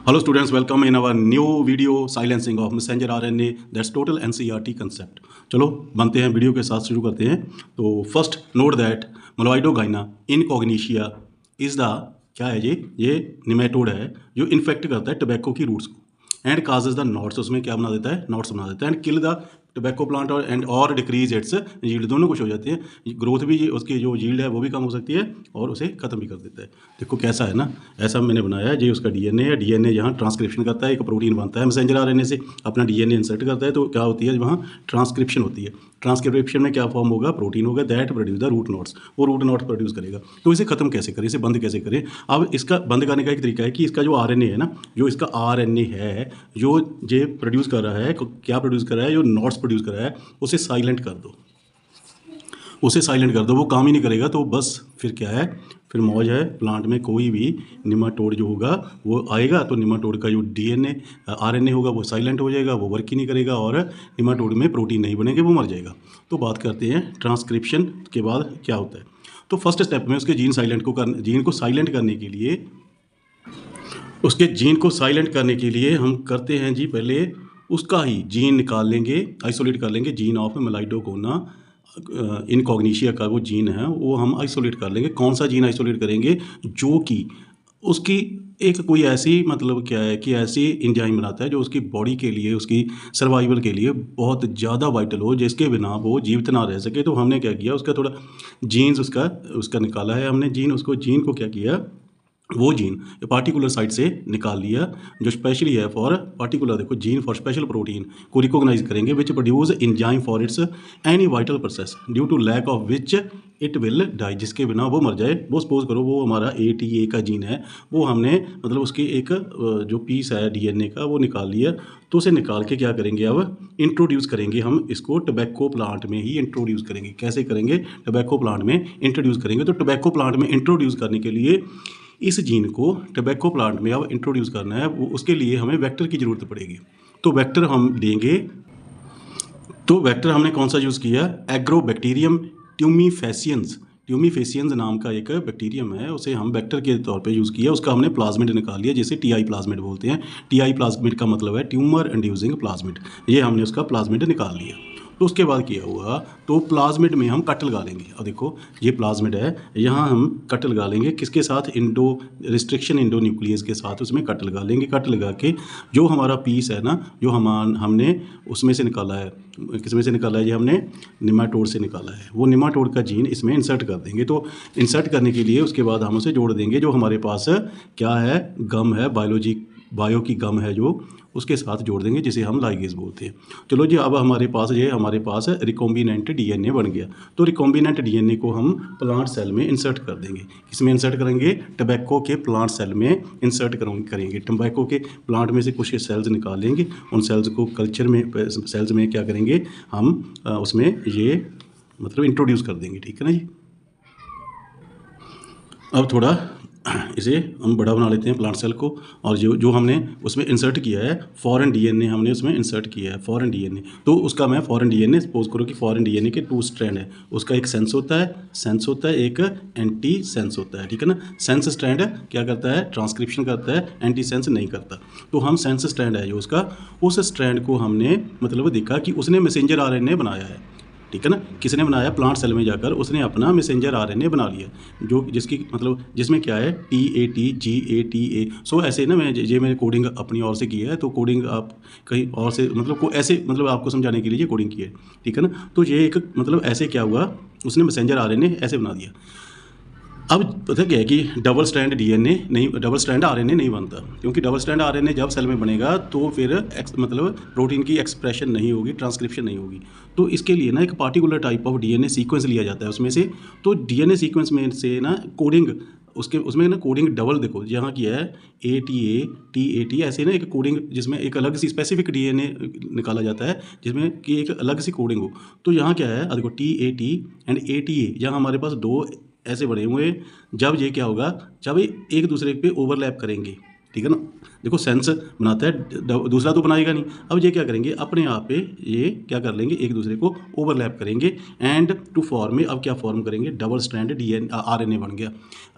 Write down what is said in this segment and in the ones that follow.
Hello students, welcome in our new video silencing of messenger RNA. That's total NCERT concept. चलो बनते हैं, video के साथ शुरू करते हैं। तो first note that Meloidogyne incognita is the क्या है ये निमेटोड है जो इन्फेक्ट करता है टबैको की रूट्स को एंड काजेज द नॉट्स। उसमें क्या बना देता है, नॉट्स बना देता है and kill the tobacco plant और डिक्रीज इट्स यील्ड। दोनों कुछ हो जाती है, ग्रोथ भी उसकी जो यील्ड है वो भी कम हो सकती है और उसे ख़त्म भी कर देता है। देखो कैसा है ना, ऐसा मैंने बनाया है। ये उसका डीएनए है, डीएनए यहाँ ट्रांसक्रिप्शन करता है, एक प्रोटीन बनता है मैसेंजर आरएनए से, अपना डीएनए इंसर्ट करता है तो क्या होती है, वहाँ ट्रांसक्रिप्शन होती है। ट्रांसक्रिप्शन में क्या फॉर्म होगा, प्रोटीन होगा that produce the root notes, वो रूट नोट्स प्रोड्यूस करेगा। तो इसे खत्म कैसे करें, इसे बंद कैसे करें। अब इसका बंद करने का एक तरीका है कि इसका जो आरएनए है ना, जो इसका आरएनए है जो ये प्रोड्यूस कर रहा है, क्या प्रोड्यूस कर रहा है, जो नोट्स प्रोड्यूस कर रहा है, उसे साइलेंट कर दो, उसे साइलेंट कर दो। वो काम ही नहीं करेगा तो बस फिर क्या है, फिर मौज है। प्लांट में कोई भी निमाटोड जो होगा वो आएगा तो निमाटोड का जो डीएनए आरएनए होगा वो साइलेंट हो जाएगा, वो वर्क ही नहीं करेगा और निमाटोड में प्रोटीन नहीं बनेंगे, वो मर जाएगा। तो बात करते हैं ट्रांसक्रिप्शन के बाद क्या होता है। तो फर्स्ट स्टेप में उसके जीन को साइलेंट करने के लिए, उसके जीन को साइलेंट करने के लिए हम करते हैं जी, पहले उसका ही जीन निकाल लेंगे, आइसोलेट कर लेंगे। जीन ऑफ मोलॉइडोगाइना इनकॉग्निशिया का वो जीन है वो हम आइसोलेट कर लेंगे। कौन सा जीन आइसोलेट करेंगे, जो कि उसकी एक कोई ऐसी मतलब क्या है कि ऐसी एंजाइम बनाता है जो उसकी बॉडी के लिए, उसकी सर्वाइवल के लिए बहुत ज़्यादा वाइटल हो, जिसके बिना वो जीवित ना रह सके। तो हमने क्या किया, उसका थोड़ा जीन्स उसका निकाला है हमने जीन को क्या किया, वो जीन पार्टिकुलर साइट से निकाल लिया जो स्पेशली है फॉर पार्टिकुलर, देखो जीन फॉर स्पेशल प्रोटीन को रिकॉग्नाइज करेंगे which produce enzyme for its any vital process due to lack of which it will die, जिसके बिना वो मर जाए। वो सपोज करो वो हमारा ATA का जीन है, वो हमने मतलब उसकी एक जो पीस है डीएनए का वो निकाल लिया। तो उसे निकाल के क्या करेंगे, अब इंट्रोड्यूस करेंगे हम इसको टबैको प्लांट में ही इंट्रोड्यूस करेंगे। कैसे करेंगे, टबैको प्लांट में इंट्रोड्यूस करेंगे। तो टबैको प्लांट में इंट्रोड्यूस करने के लिए इस जीन को टबैको प्लांट में अब इंट्रोड्यूस करना है, वो उसके लिए हमें वेक्टर की ज़रूरत पड़ेगी। तो वेक्टर हम लेंगे, तो वेक्टर हमने कौन सा यूज़ किया, एग्रोबैक्टीरियम ट्यूमीफेसियंस नाम का एक बैक्टीरियम है, उसे हम वेक्टर के तौर पे यूज़ किया। उसका हमने प्लाज्मिड निकाल लिया, जिसे TI प्लाज्मिड बोलते हैं। TI प्लाज्मिड का मतलब है ट्यूमर इंड्यूसिंग प्लाज्मिड। ये हमने उसका प्लाज्मिड निकाल लिया। तो उसके बाद किया हुआ, तो प्लाज्मिड में हम कट लगा लेंगे। और देखो ये प्लाज्मिड है, यहाँ हम कट लगा लेंगे किसके साथ, रिस्ट्रिक्शन इंडोन्यूक्लियस के साथ उसमें कट लगा लेंगे। कट लगा के जो हमारा पीस है ना, जो हमने उसमें से निकाला है, किसमें से निकाला है, ये हमने निमाटोड से निकाला है। वो निमाटोड का जीन इसमें इंसर्ट कर देंगे। तो इंसर्ट करने के लिए उसके बाद हम उसे जोड़ देंगे, जो हमारे पास क्या है, गम है, बायो की गम है जो, उसके साथ जोड़ देंगे, जिसे हम लाइगेज बोलते हैं। चलो जी, अब हमारे पास रिकॉम्बिनेंट डीएनए बन गया। तो रिकॉम्बिनेंट डीएनए को हम प्लांट सेल में इंसर्ट कर देंगे। किसमें इंसर्ट करेंगे, टबैको के प्लांट सेल में इंसर्ट करेंगे। टबैको के प्लांट में से कुछ सेल्स निकालेंगे, उन सेल्स को कल्चर में, सेल्स में क्या करेंगे हम, उसमें ये मतलब इंट्रोड्यूस कर देंगे। ठीक है ना जी। अब थोड़ा इसे हम बड़ा बना लेते हैं प्लांट सेल को, और जो हमने उसमें इंसर्ट किया है फॉरेन डीएनए, हमने उसमें इंसर्ट किया है फॉरेन डीएनए। तो उसका मैं फॉरेन डीएनए, सपोज करो कि फॉरेन डीएनए के 2 स्ट्रैंड है। उसका एक सेंस होता है, एक एंटी सेंस होता है। ठीक है ना। सेंस स्ट्रैंड क्या करता है, ट्रांसक्रिप्शन करता है, एंटी सेंस नहीं करता। तो हम सेंस स्ट्रैंड है जो उसका, उस स्ट्रैंड को हमने मतलब देखा कि उसने मैसेंजर आरएनए बनाया है। ठीक है ना, किसने बनाया, प्लांट सेल में जाकर उसने अपना मैसेंजर आरएनए बना लिया, जो जिसकी मतलब जिसमें क्या है TAT GATA। सो ऐसे ना मैंने कोडिंग अपनी ओर से की है, तो कोडिंग आप कहीं और से मतलब ऐसे मतलब आपको समझाने के लिए ये कोडिंग की है। ठीक है ना। तो ये एक मतलब ऐसे क्या हुआ, उसने मैसेंजर आरएनए ऐसे बना दिया। अब पता क्या है कि डबल स्ट्रैंड आरएनए नहीं बनता, क्योंकि डबल स्ट्रैंड आरएनए जब सेल में बनेगा तो फिर मतलब प्रोटीन की एक्सप्रेशन नहीं होगी, ट्रांसक्रिप्शन नहीं होगी। तो इसके लिए ना एक particular type of DNA sequence लिया जाता है उसमें से। तो डीएनए सीक्वेंस में से ना कोडिंग, उसमें ना कोडिंग डबल, देखो यहाँ की है ATA TAT, ऐसे ना एक कोडिंग जिसमें एक अलग सी स्पेसिफिक डीएनए निकाला जाता है, जिसमें कि एक अलग सी कोडिंग हो। तो यहाँ क्या है, देखो TAT एंड ATA, यहाँ हमारे पास 2 ऐसे बने हुए हैं। जब ये क्या होगा, जब ये एक दूसरे पे ओवरलैप करेंगे, ठीक है ना। देखो सेंस बनाता है, दूसरा तो बनाएगा नहीं। अब ये क्या करेंगे, अपने आप पे ये क्या कर लेंगे, एक दूसरे को ओवरलैप करेंगे एंड टू फॉर्म में, अब क्या फॉर्म करेंगे, डबल स्ट्रैंड आरएनए बन गया।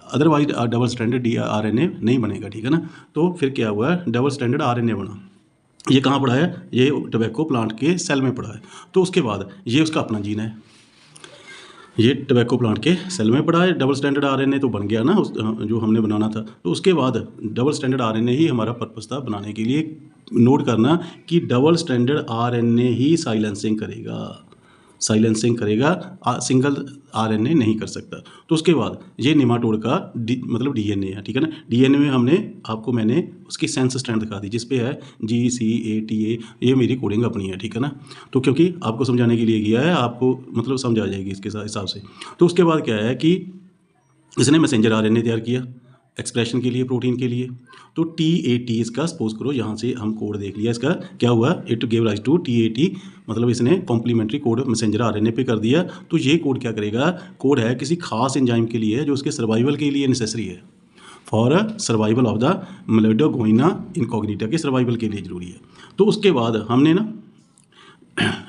अदरवाइज डबल स्टैंडर्ड RNA नहीं बनेगा, ठीक है ना। तो फिर क्या हुआ, डबल स्टैंडर्ड RNA बना। ये कहाँ पड़ा है, ये टोबैको प्लांट के सेल में पड़ा है। तो उसके बाद ये उसका अपना जीन है, ये टोबैको प्लांट के सेल में पड़ा है। डबल स्टैंडर्ड RNA तो बन गया ना जो हमने बनाना था। तो उसके बाद डबल स्टैंडर्ड RNA ही हमारा पर्पस था बनाने के लिए। नोट करना कि डबल स्टैंडर्ड RNA ही साइलेंसिंग करेगा, सिंगल RNA नहीं कर सकता। तो उसके बाद ये निमाटोड का मतलब DNA है, ठीक है ना। DNA में मैंने उसकी सेंस स्ट्रैंड दिखा दी, जिस पे है GCATA, ये मेरी कोडिंग अपनी है, ठीक है ना। तो क्योंकि आपको समझाने के लिए किया है, आपको मतलब समझ आ जाएगी इसके हिसाब से। तो उसके बाद क्या है कि इसने मैसेंजर RNA तैयार किया एक्सप्रेशन के लिए, प्रोटीन के लिए। तो TAT इसका सपोज करो, यहाँ से हम कोड देख लिया, इसका क्या हुआ, it give rise to TAT, मतलब इसने कॉम्प्लीमेंट्री कोड मैसेंजर RNA पे कर दिया। तो ये कोड क्या करेगा, कोड है किसी खास एंजाइम के लिए जो उसके सर्वाइवल के लिए नेसेसरी है, for survival of the Meloidogyne incognita के सर्वाइवल के लिए ज़रूरी है। तो उसके बाद हमने ना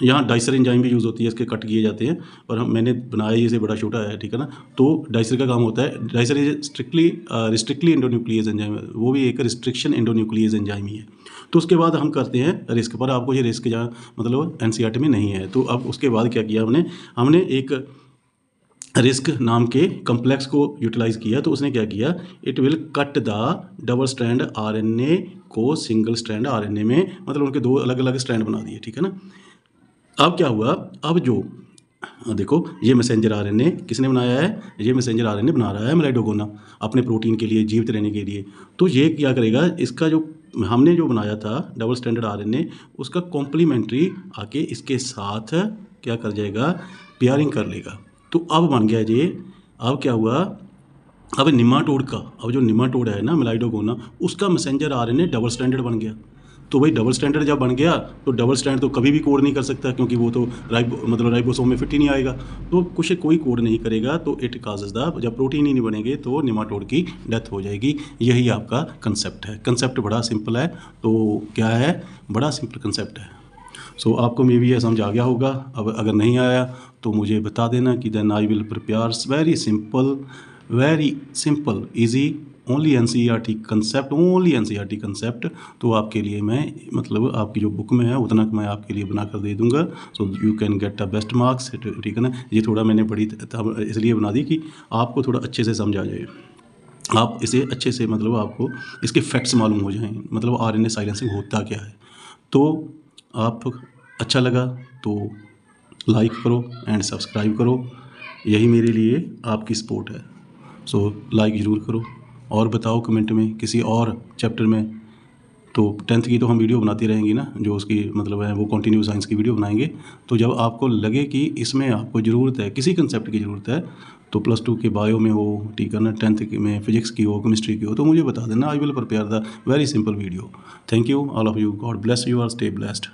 यहाँ डाइसर एंजाइम भी यूज़ होती है, इसके कट किए जाते हैं, और मैंने बनाया इसे बड़ा छोटा है, ठीक है ना। तो डाइसर का काम होता है, डाइसर इज रिस्ट्रिक्टली एंडोन्यूक्लियस एंजाइम, वो भी एक रिस्ट्रिक्शन एंडोन्यूक्लियस एंजाइम ही है। तो उसके बाद हम करते हैं रिस्क पर, आपको ये रिस्क जहाँ मतलब NCERT में नहीं है। तो अब उसके बाद क्या किया हमने एक रिस्क नाम के कम्प्लेक्स को यूटिलाइज़ किया। तो उसने क्या किया, it will cut the double strand RNA को सिंगल स्ट्रैंड RNA में, मतलब उनके दो अलग अलग स्ट्रैंड बना दिए, ठीक है ना। अब क्या हुआ, अब जो देखो ये मैसेंजर RNA किसने बनाया है, ये मैसेंजर RNA बना रहा है मेलाइडोगोना अपने प्रोटीन के लिए, जीवित रहने के लिए। तो ये क्या करेगा, इसका जो हमने जो बनाया था डबल स्टैंडर्ड RNA, उसका कॉम्प्लीमेंट्री आके इसके साथ क्या कर जाएगा, पेयरिंग कर लेगा। तो अब बन गया ये। अब क्या हुआ, अब निमाटोड का, अब जो निमाटोड है ना मेलाइडोगोना, उसका मैसेंजर RNA डबल स्टैंडर्ड बन गया। तो भाई डबल स्टैंडर्ड जब बन गया तो डबल स्टैंड तो कभी भी कोड नहीं कर सकता, क्योंकि वो तो राइबोसोम में फिट ही नहीं आएगा, तो कुछ कोई कोड नहीं करेगा। तो इट काजेज द, जब प्रोटीन ही नहीं बनेंगे तो निमाटोड की डेथ हो जाएगी। यही आपका कंसेप्ट है। कंसेप्ट बड़ा सिंपल है। तो क्या है, बड़ा सिंपल कंसेप्ट है। सो आपको मे भी यह समझ आ गया होगा। अब अगर नहीं आया तो मुझे बता देना कि then I will prepare very simple easy only NCERT concept. तो आपके लिए मैं मतलब आपकी जो बुक में है उतना मैं आपके लिए बना कर दे दूंगा। So you can get the best marks, ठीक है ना। ये थोड़ा मैंने बड़ी इसलिए बना दी कि आपको थोड़ा अच्छे से समझ आ जाए, आप इसे अच्छे से मतलब आपको इसके फैक्ट्स मालूम हो जाएं, मतलब RNA साइलेंसिंग होता क्या है। तो आप अच्छा लगा तो लाइक करो एंड सब्सक्राइब करो, यही मेरे लिए आपकी सपोर्ट है। सो लाइक ज़रूर करो और बताओ कमेंट में किसी और चैप्टर में। तो 10th की तो हम वीडियो बनाते रहेंगे ना, जो उसकी मतलब है वो कंटिन्यू साइंस की वीडियो बनाएंगे। तो जब आपको लगे कि इसमें आपको ज़रूरत है, किसी कंसेप्ट की ज़रूरत है, तो +2 के बायो में हो, ठीक है ना, 10th में फिजिक्स की हो, केमिस्ट्री की हो, तो मुझे बता देना। I will prepare the very simple video. Thank you all of you, god bless you, are stay blessed.